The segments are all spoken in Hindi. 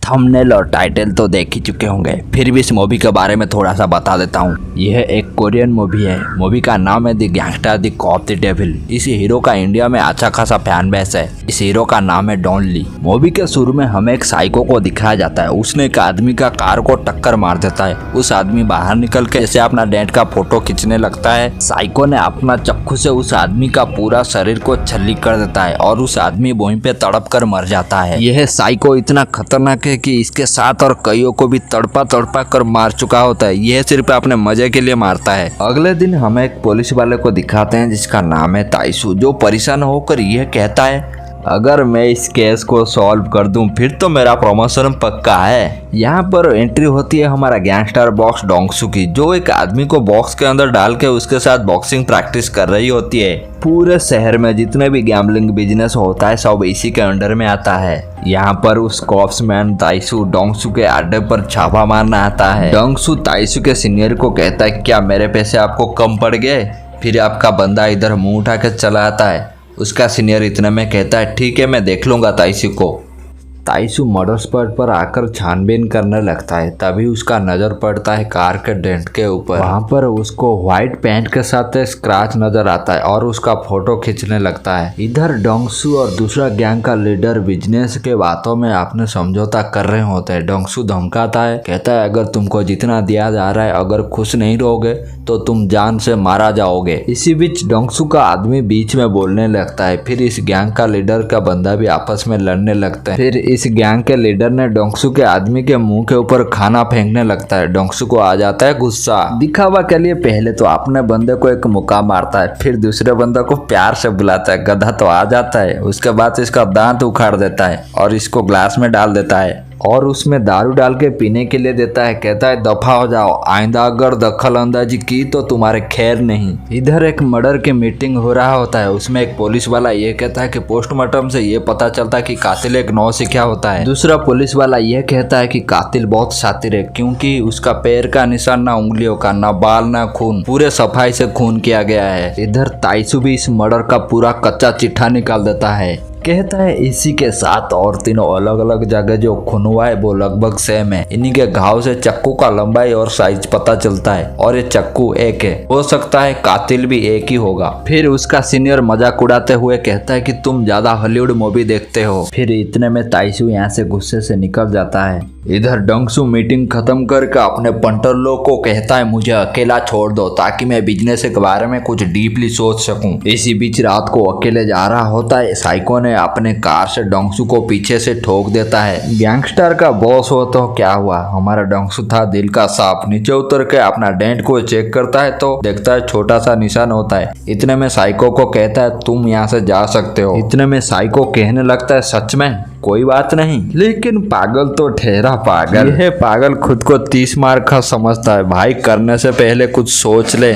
थंबनेल और टाइटल तो देख ही चुके होंगे, फिर भी इस मूवी के बारे में थोड़ा सा बता देता हूँ। यह एक कोरियन मूवी है। मूवी का नाम है the gangster the cop the devil. इस हीरो का इंडिया में अच्छा खासा फैन बेस है। इस हीरो का नाम है डॉन ली। मूवी के शुरू में हमें एक साइको को दिखाया जाता है। उसने एक आदमी का कार को टक्कर मार देता है। उस आदमी बाहर निकल के जैसे अपना डेड का फोटो खींचने लगता है। साइको ने अपना चाकू से उस आदमी का पूरा शरीर को छल्ली कर देता है और उस आदमी वहीं पे तड़प कर मर जाता है। यह साइको इतना खतरनाक है कि इसके साथ और कईयों को भी तड़पा तड़पा कर मार चुका होता है। यह सिर्फ अपने मजे के लिए मारता है। अगले दिन हमें एक पुलिस वाले को दिखाते हैं जिसका नाम है ताइसू, जो परेशान होकर यह कहता है अगर मैं इस केस को सॉल्व कर दूं फिर तो मेरा प्रमोशन पक्का है। यहाँ पर एंट्री होती है हमारा गैंगस्टर बॉक्स डोंगसू की, जो एक आदमी को बॉक्स के अंदर डाल के उसके साथ बॉक्सिंग प्रैक्टिस कर रही होती है। पूरे शहर में जितने भी गैम्बलिंग बिजनेस होता है सब इसी के अंडर में आता है। यहाँ पर उस कॉप्समैन ताइसू डोंगसू के अड्डे पर छापा मारना आता है। डोंगसू ताइसू के सीनियर को कहता है क्या मेरे पैसे आपको कम पड़ गए? फिर आपका बंदा इधर मुंह उठा के चला आता है। उसका सीनियर इतने में कहता है ठीक है मैं देख लूंगा ताइसू को। ताइसू मर्डर स्पॉट पर आकर छानबीन करने लगता है। तभी उसका नजर पड़ता है कार के डेंट के ऊपर। वहाँ पर उसको व्हाइट पेंट के साथ स्क्रैच नजर आता है और उसका फोटो खींचने लगता है। इधर डोंगसू और दूसरा गैंग का लीडर बिजनेस के बातों में आपने समझौता कर रहे होते हैं। डोंगसू धमकाता है, कहता है अगर तुमको जितना दिया जा रहा है अगर खुश नहीं रहोगे तो तुम जान से मारा जाओगे। इसी बीच डोंगसू का आदमी बीच में बोलने लगता है। फिर इस गैंग का लीडर का बंदा भी आपस में लड़ने लगता है। फिर इस गैंग के लीडर ने डोंगसू के आदमी के मुंह के ऊपर खाना फेंकने लगता है। डोंगसू को आ जाता है गुस्सा। दिखावा के लिए पहले तो अपने बंदे को एक मुक्का मारता है, फिर दूसरे बंदे को प्यार से बुलाता है। गधा तो आ जाता है। उसके बाद इसका दांत उखाड़ देता है और इसको ग्लास में डाल देता है और उसमें दारू डाल के पीने के लिए देता है। कहता है दफा हो जाओ, आइंदा अगर दखल अंदाजी की तो तुम्हारे खैर नहीं। इधर एक मर्डर की मीटिंग हो रहा होता है। उसमें एक पुलिस वाला ये कहता है कि पोस्टमार्टम से ये पता चलता है कि कातिल एक नौसिखिया होता है। दूसरा पुलिस वाला ये कहता है कि कातिल बहुत शातिर है क्योंकि उसका पैर का निशान ना उंगलियों का, ना बाल ना खून, पूरे सफाई से खून किया गया है। इधर ताइसू भी इस मर्डर का पूरा कच्चा चिट्ठा निकाल देता है। कहता है इसी के साथ और तीनों अलग अलग जगह जो खून हुआ है वो लगभग सेम है। इन्हीं के घाव से चक्कू का लंबाई और साइज पता चलता है और ये चक्कू एक है। हो सकता है कातिल भी एक ही होगा। फिर उसका सीनियर मजाक उड़ाते हुए कहता है कि तुम ज्यादा हॉलीवुड मूवी देखते हो। फिर इतने में ताइसू यहाँ से गुस्से से निकल जाता है। इधर डोंगसू मीटिंग खत्म करके अपने पंटर लोग को कहता है मुझे अकेला छोड़ दो ताकि मैं बिजनेस के बारे में कुछ डीपली सोच सकूं। इसी बीच रात को अकेले जा रहा होता है। साइको ने अपने कार से डोंगसू को पीछे से ठोक देता है। गैंगस्टर का बॉस हो तो क्या हुआ, हमारा डोंगसू था दिल का सांप। नीचे उतर के अपना डेंट को चेक करता है तो देखता है छोटा सा निशान होता है। इतने में साइको को कहता है तुम यहाँ से जा सकते हो। इतने में साइको कहने लगता है सच में कोई बात नहीं, लेकिन पागल तो ठहरा पागल। यह पागल खुद को 30 मार का समझता है। भाई करने से पहले कुछ सोच ले,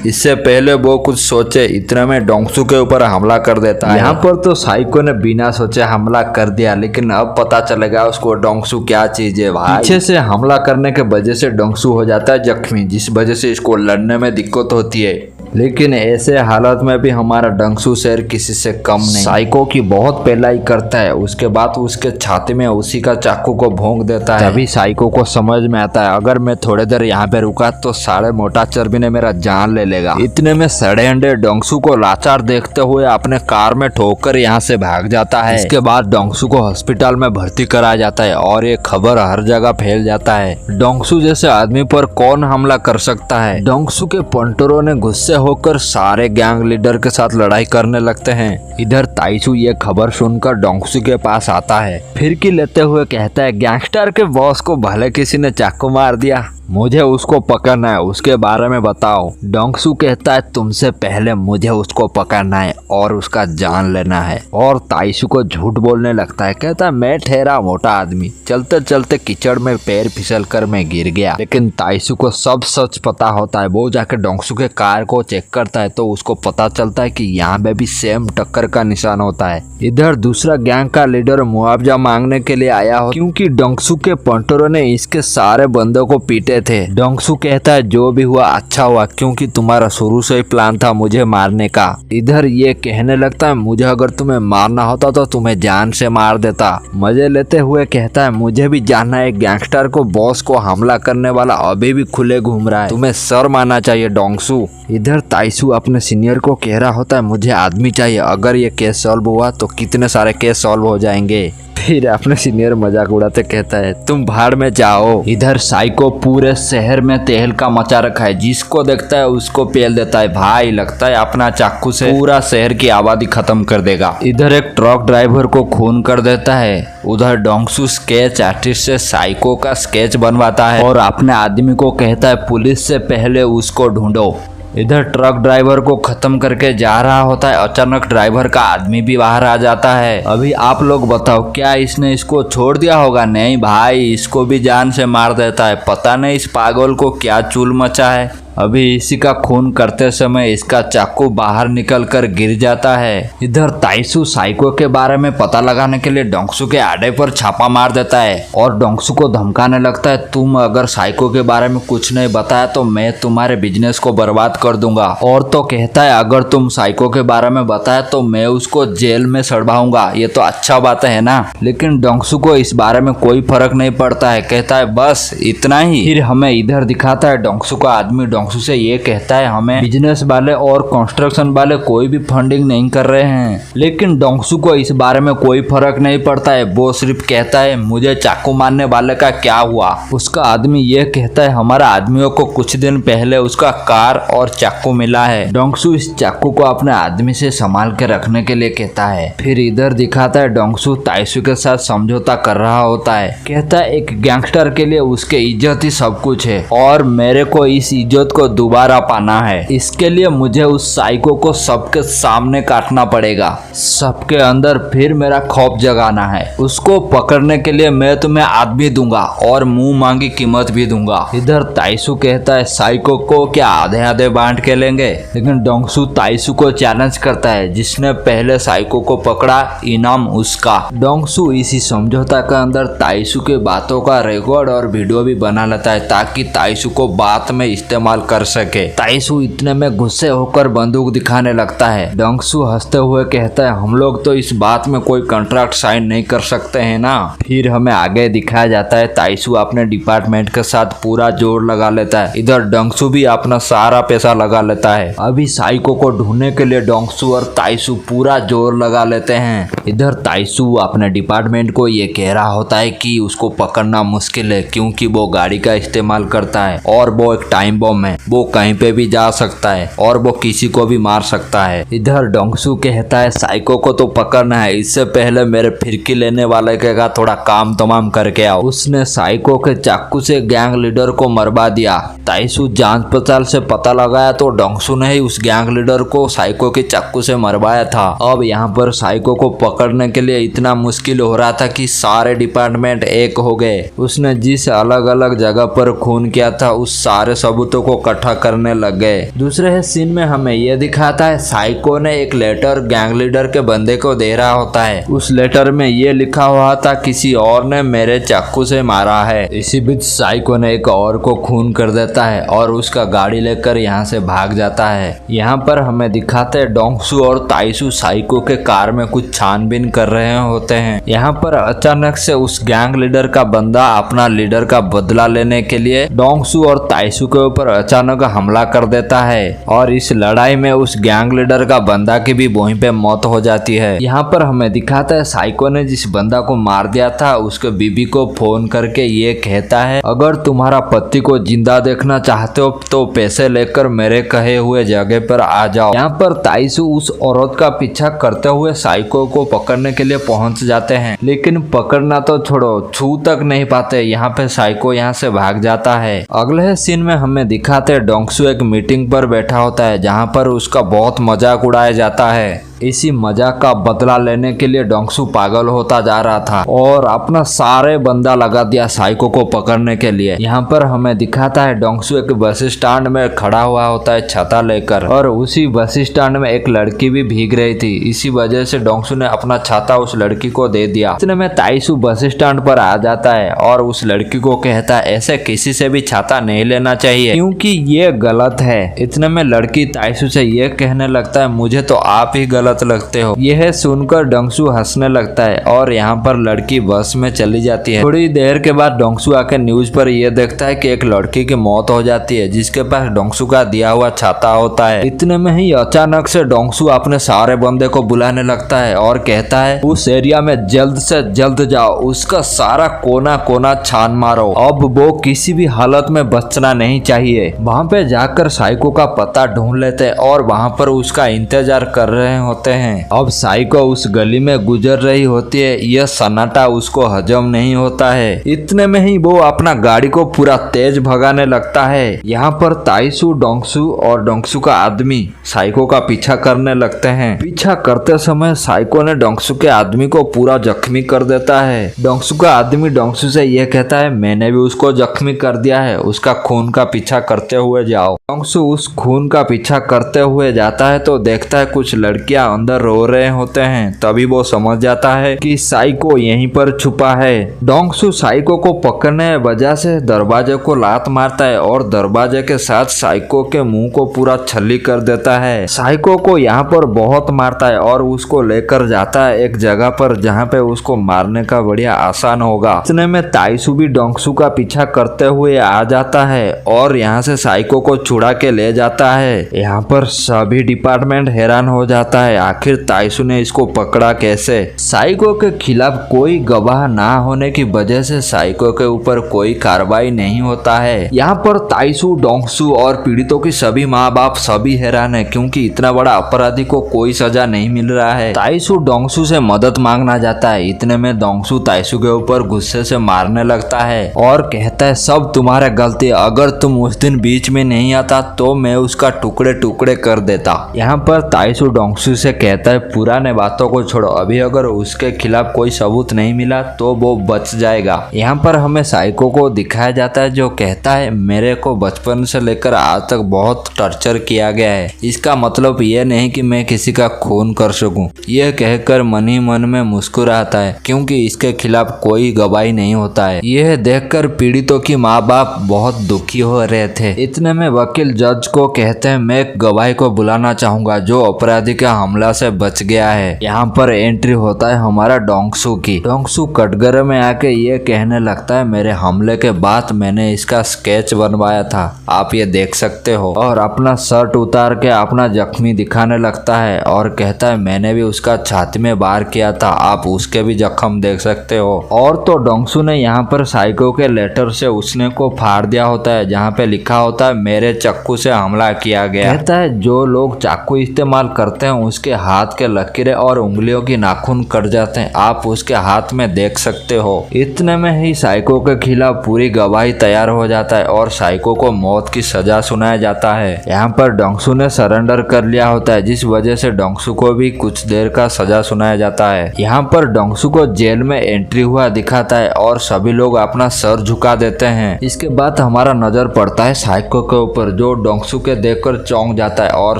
इससे पहले वो कुछ सोचे। इतने में डोंगसू के ऊपर हमला कर देता है। यहाँ पर तो साइको ने बिना सोचे हमला कर दिया, लेकिन अब पता चलेगा उसको डोंगसू क्या चीज है। भाई पीछे से हमला करने के वजह से डोंगसू हो जाता है जख्मी, जिस वजह से इसको लड़ने में दिक्कत होती है। लेकिन ऐसे हालत में भी हमारा डोंगसू शेर किसी से कम नहीं। साइको की बहुत पेलाई करता है। उसके बाद उसके छाती में उसी का चाकू को भोंक देता है। तभी साइको को समझ में आता है अगर मैं थोड़ी देर यहाँ पे रुका तो साढ़े मोटा चर्बी ने मेरा जान ले लेगा। इतने में सड़े अंडे डोंगसू को लाचार देखते हुए अपने कार में ठोकर यहाँ से भाग जाता है। इसके बाद डोंगसू को हॉस्पिटल में भर्ती कराया जाता है और ये खबर हर जगह फैल जाता है। डोंगसू जैसे आदमी पर कौन हमला कर सकता है। डोंगसू के पंटरों ने गुस्से होकर सारे गैंग लीडर के साथ लड़ाई करने लगते हैं। इधर ताइसू ये खबर सुनकर डोंगसू के पास आता है। फिरकी लेते हुए कहता है गैंगस्टर के बॉस को भले किसी ने चाकू मार दिया, मुझे उसको पकड़ना है, उसके बारे में बताओ। डोंगसू कहता है तुमसे पहले मुझे उसको पकड़ना है और उसका जान लेना है। और ताइसू को झूठ बोलने लगता है। कहता है मैं ठहरा मोटा आदमी, चलते चलते कीचड़ में पैर फिसल कर मैं गिर गया। लेकिन ताइसू को सब सच पता होता है। वो जाकर डोंगसू के कार को चेक करता है तो उसको पता चलता है कि यहाँ पे भी सेम टक्कर का निशान होता है। इधर दूसरा गैंग का लीडर मुआवजा मांगने के लिए आया हो क्योंकि डोंगसू के पंटरों ने इसके सारे बंदों को पीटे थे। डोंगसू कहता है जो भी हुआ अच्छा हुआ, क्योंकि तुम्हारा शुरू से ही प्लान था मुझे मारने का। इधर ये कहने लगता है मुझे अगर तुम्हें मारना होता तो तुम्हें जान से मार देता। मजे लेते हुए कहता है मुझे भी जानना है, गैंगस्टर को बॉस को हमला करने वाला अभी भी खुले घूम रहा है, तुम्हें शर्म आना चाहिए डोंगसू। इधर ताइसू अपने सीनियर को कह रहा होता है मुझे आदमी चाहिए, अगर ये केस सॉल्व हुआ तो कितने सारे केस सॉल्व हो जाएंगे। फिर अपने सीनियर मजाक उड़ाते कहता है तुम भाड़ में जाओ। इधर साइको पूरे शहर में तहलका मचा रखा है, जिसको देखता है उसको पेल देता है। भाई लगता है अपना चाकू से पूरा शहर की आबादी खत्म कर देगा। इधर एक ट्रक ड्राइवर को खून कर देता है। उधर डोंगसू स्केच आर्टिस्ट से साइको का स्केच बनवाता है और अपने आदमी को कहता है पुलिस से पहले उसको ढूंढो। इधर ट्रक ड्राइवर को खत्म करके जा रहा होता है, अचानक ड्राइवर का आदमी भी बाहर आ जाता है। अभी आप लोग बताओ क्या इसने इसको छोड़ दिया होगा? नहीं भाई, इसको भी जान से मार देता है। पता नहीं इस पागल को क्या चूल मचा है। अभी इसी का खून करते समय इसका चाकू बाहर निकलकर गिर जाता है। इधर ताइसू साइको के बारे में पता लगाने के लिए डोंगसू के अड्डे पर छापा मार देता है और डोंगसू को धमकाने लगता है तुम अगर साइको के बारे में कुछ नहीं बताया तो मैं तुम्हारे बिजनेस को बर्बाद कर दूंगा। और तो कहता है अगर तुम साइको के बारे में बताया तो मैं उसको जेल में सड़वाऊंगा। ये तो अच्छा बात है ना। लेकिन डोंगसू को इस बारे में कोई फर्क नहीं पड़ता है, कहता है बस इतना ही। फिर हमें इधर दिखाता है डोंगसू का आदमी डोंगसू से ये कहता है हमें बिजनेस वाले और कंस्ट्रक्शन वाले कोई भी फंडिंग नहीं कर रहे हैं। लेकिन डोंगसू को इस बारे में कोई फर्क नहीं पड़ता है, वो सिर्फ कहता है मुझे चाकू मारने वाले का क्या हुआ। उसका आदमी ये कहता है हमारा आदमियों को कुछ दिन पहले उसका कार और चाकू मिला है। डोंगसू इस चाकू को अपने आदमी से संभाल के रखने के लिए कहता है। फिर इधर दिखाता है डोंगसू ताइसू के साथ समझौता कर रहा होता है। कहता है एक गैंगस्टर के लिए उसके इज्जत ही सब कुछ है और मेरे को इस इज्जत को दोबारा पाना है। इसके लिए मुझे उस साइको को सबके सामने काटना पड़ेगा, सबके अंदर फिर मेरा खौफ जगाना है। उसको पकड़ने के लिए मैं तुम्हें आदमी दूंगा और मुंह मांगी कीमत भी दूंगा। इधर ताइसू कहता है साइको को क्या आधे आधे बांट के लेंगे। लेकिन डोंगसू ताइसू को चैलेंज करता है जिसने पहले साइको को पकड़ा इनाम उसका। डोंगसू इसी समझौता के अंदर ताइसू के बातों का रिकॉर्ड और वीडियो भी बना लेता है ताकि ताइसू को बात में इस्तेमाल कर सके। ताइसू इतने में गुस्से होकर बंदूक दिखाने लगता है। डोंगसू हंसते हुए कहता है हम लोग तो इस बात में कोई कॉन्ट्रैक्ट साइन नहीं कर सकते हैं ना। फिर हमें आगे दिखाया जाता है ताइसू अपने डिपार्टमेंट के साथ पूरा जोर लगा लेता है। इधर डोंगसू भी अपना सारा पैसा लगा लेता है। अभी साइको को ढूंढने के लिए डोंगसू और ताइसू पूरा जोर लगा लेते हैं। इधर ताइसू अपने डिपार्टमेंट को ये कह रहा होता है कि उसको पकड़ना मुश्किल है क्योंकि वो गाड़ी का इस्तेमाल करता है और वो एक टाइम बम है, वो कहीं पे भी जा सकता है और वो किसी को भी मार सकता है। इधर डोंगसू कहता है साइको को तो पकड़ना है, इससे पहले मेरे फिरकी लेने वाले का थोड़ा काम तमाम करके आओ। उसने साइको के चाकू से गैंग लीडर को मरवा दिया। ताइसू जांच पड़ताल से पता लगाया तो डोंगसू ने ही उस गैंग लीडर को साइको के चाकू से मरवाया था। अब यहाँ पर साइको को पकड़ने के लिए इतना मुश्किल हो रहा था कि सारे डिपार्टमेंट एक हो गए। उसने जिस अलग अलग जगह पर खून किया था उस सारे सबूतों को इकट्ठा करने लग गए। दूसरे सीन में हमें यह दिखाता है साइको ने एक लेटर गैंग लीडर के बंदे को दे रहा होता है। उस लेटर में ये लिखा हुआ था किसी और ने मेरे चाकू से मारा है। इसी बीच साइको ने एक और को खून कर देता है और उसका गाड़ी लेकर यहाँ से भाग जाता है। यहाँ पर हमें दिखाते हैं डोंगसू और ताइसू साइको के कार में कुछ छानबीन कर रहे होते हैं। यहाँ पर अचानक से उस गैंग लीडर का बंदा अपना लीडर का बदला लेने के लिए डोंगसू और ताइसू के ऊपर अचानक हमला कर देता है और इस लड़ाई में उस गैंग लीडर का बंदा की भी वहीं पे मौत हो जाती है। यहाँ पर हमें दिखाता है साइको ने जिस बंदा को मार दिया था उसके बीबी को फोन करके ये कहता है अगर तुम्हारा पति को जिंदा देखना चाहते हो तो पैसे लेकर मेरे कहे हुए जगह पर आ जाओ। यहाँ पर ताइसू उस औरत का पीछा करते हुए साइको को पकड़ने के लिए पहुंच जाते हैं, लेकिन पकड़ना तो छोड़ो, छू तक नहीं पाते। यहाँ पे साइको यहाँ से भाग जाता है। अगले सीन में हमें दिखाते हैं डोंगसू एक मीटिंग पर बैठा होता है जहाँ पर उसका बहुत मजाक उड़ाया जाता है। इसी मजाक का बदला लेने के लिए डोंगसू पागल होता जा रहा था और अपना सारे बंदा लगा दिया साइको को पकड़ने के लिए। यहाँ पर हमें दिखाता है डोंगसू एक बस स्टैंड में खड़ा हुआ होता है छाता लेकर, और उसी बस स्टैंड में एक लड़की भी भीग रही थी। इसी वजह से डोंगसू ने अपना छाता उस लड़की को दे दिया। इतने में ताइसू बस स्टैंड पर आ जाता है और उस लड़की को कहता है ऐसे किसी से भी छाता नहीं लेना चाहिए क्योंकि ये गलत है। इतने में लड़की ताइसू से ये कहने लगता है मुझे तो आप ही गलत लगते हो। यह सुनकर डोंगसू हंसने लगता है और यहाँ पर लड़की बस में चली जाती है। थोड़ी देर के बाद डोंगसू आकर न्यूज पर यह देखता है कि एक लड़की की मौत हो जाती है जिसके पास डोंगसू का दिया हुआ छाता होता है। इतने में ही अचानक से डोंगसू अपने सारे बंदे को बुलाने लगता है और कहता है उस एरिया में जल्द से जल्द जाओ, उसका सारा कोना कोना छान मारो, अब वो किसी भी हालत में बचना नहीं चाहिए। वहाँ पे जाकर साइको का पता ढूंढ लेते हैं और वहाँ पर उसका इंतजार कर रहे होते हैं। अब साइको उस गली में गुजर रही होती है, यह सन्नाटा उसको हजम नहीं होता है। इतने में ही वो अपना गाड़ी को पूरा तेज भगाने लगता है। यहाँ पर ताइसू, डोंगसू और डोंगसू का आदमी साइको का पीछा करने लगते हैं। पीछा करते समय साइको ने डोंगसू के आदमी को पूरा जख्मी कर देता है। डोंगसू का आदमी डोंगसू से यह कहता है मैंने भी उसको जख्मी कर दिया है, उसका खून का पीछा करते हुए जाओ। डोंगसू उस खून का पीछा करते हुए जाता है तो देखता है कुछ लड़कियां अंदर रो रहे होते हैं। तभी वो समझ जाता है कि साइको यहीं पर छुपा है। डोंगसू साइको को पकड़ने वजह से दरवाजे को लात मारता है और दरवाजे के साथ साइको के मुंह को पूरा छल्ली कर देता है। साइको को यहाँ पर बहुत मारता है और उसको लेकर जाता है एक जगह पर जहाँ पे उसको मारने का बढ़िया आसान होगा। इतने में ताइसू भी डोंगसू का पीछा करते हुए आ जाता है और यहाँ से साइको को छुड़ा के ले जाता है। यहाँ पर सभी डिपार्टमेंट हैरान हो जाता है, आखिर ताइसू ने इसको पकड़ा कैसे। साइको के खिलाफ कोई गवाह ना होने की वजह से साइको के ऊपर कोई कार्रवाई नहीं होता है। यहाँ पर ताइसू, डोंगसू और पीड़ितों की सभी माँ बाप सभी हैरान है क्योंकि इतना बड़ा अपराधी को कोई सजा नहीं मिल रहा है। ताइसू डोंगसू से मदद मांगना जाता है। इतने में डोंगसू ताइसू के ऊपर गुस्से से मारने लगता है और कहता है सब तुम्हारा गलती, अगर तुम उस दिन बीच में नहीं आता तो मैं उसका टुकड़े टुकड़े कर देता। यहाँ पर ताइसू डोंगसू से कहता है पुराने बातों को छोड़ो, अभी अगर उसके खिलाफ कोई सबूत नहीं मिला तो वो बच जाएगा। यहाँ पर हमें साइको को दिखाया जाता है जो कहता है मेरे को बचपन से लेकर आज तक बहुत टॉर्चर किया गया है, इसका मतलब ये नहीं कि मैं किसी का खून कर सकूं। यह कहकर मन ही मन में मुस्कुराता है क्योंकि इसके खिलाफ कोई गवाही नहीं होता है। यह देखकर पीड़ितों की माँ बाप बहुत दुखी हो रहे थे। इतने में वकील जज को कहते हैं मैं गवाही को बुलाना चाहूंगा जो अपराधी के हमला से बच गया है। यहाँ पर एंट्री होता है हमारा डोंगसू की। डोंगसू कटघरे में आके ये कहने लगता है मेरे हमले के बाद मैंने इसका स्केच बनवाया था, आप ये देख सकते हो, और अपना शर्ट उतार के अपना जख्मी दिखाने लगता है और कहता है मैंने भी उसका छाती में वार किया था, आप उसके भी जख्म देख सकते हो। और तो डोंगसू ने यहाँ पर साइको के लेटर से उसने को फाड़ दिया होता है जहाँ पे लिखा होता है मेरे चाकू से हमला किया गया। कहता है जो लोग चाकू इस्तेमाल करते हैं उसके हाथ के लकीरें और उंगलियों की नाखून कट जाते हैं, आप उसके हाथ में देख सकते हो। इतने में ही साइको के खिलाफ पूरी गवाही तैयार हो जाता है और साइको को मौत की सजा सुनाया जाता है। यहाँ पर डोंगसू ने सरेंडर कर लिया होता है जिस वजह से डोंगसू को भी कुछ देर का सजा सुनाया जाता है। यहाँ पर डोंगसू को जेल में एंट्री हुआ दिखाता है और सभी लोग अपना सर झुका देते हैं। इसके बाद हमारा नजर पड़ता है साइको के ऊपर जो डोंगसू के देखकर चौंक जाता है और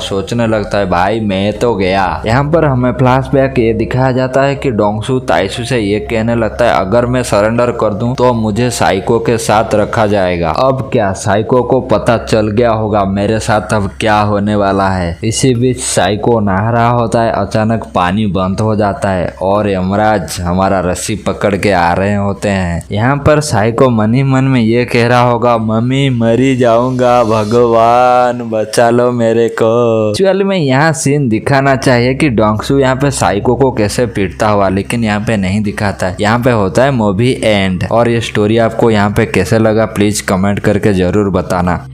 सोचने लगता है भाई मैं तो गया। यहाँ पर हमें फ्लैशबैक ये दिखाया जाता है कि डोंगसू ताइसू से ये कहने लगता है अगर मैं सरेंडर कर दूं तो मुझे साइको के साथ रखा जाएगा। अब क्या साइको को पता चल गया होगा मेरे साथ अब क्या होने वाला है। इसी बीच साइको नहा रहा होता है, अचानक पानी बंद हो जाता है और यमराज हमारा रस्सी पकड़ के आ रहे होते हैं। यहाँ पर साइको मन ही मन में ये कह रहा होगा मम्मी मरी जाऊंगा, भगवान बचा लो मेरे को। एक्चुअली में यहाँ सीन दिखाना चाहिए कि डोंगसू यहाँ पे साइको को कैसे पीटता हुआ, लेकिन यहाँ पे नहीं दिखाता है। यहाँ पे होता है मूवी एंड। और ये स्टोरी आपको यहाँ पे कैसे लगा प्लीज कमेंट करके जरूर बताना।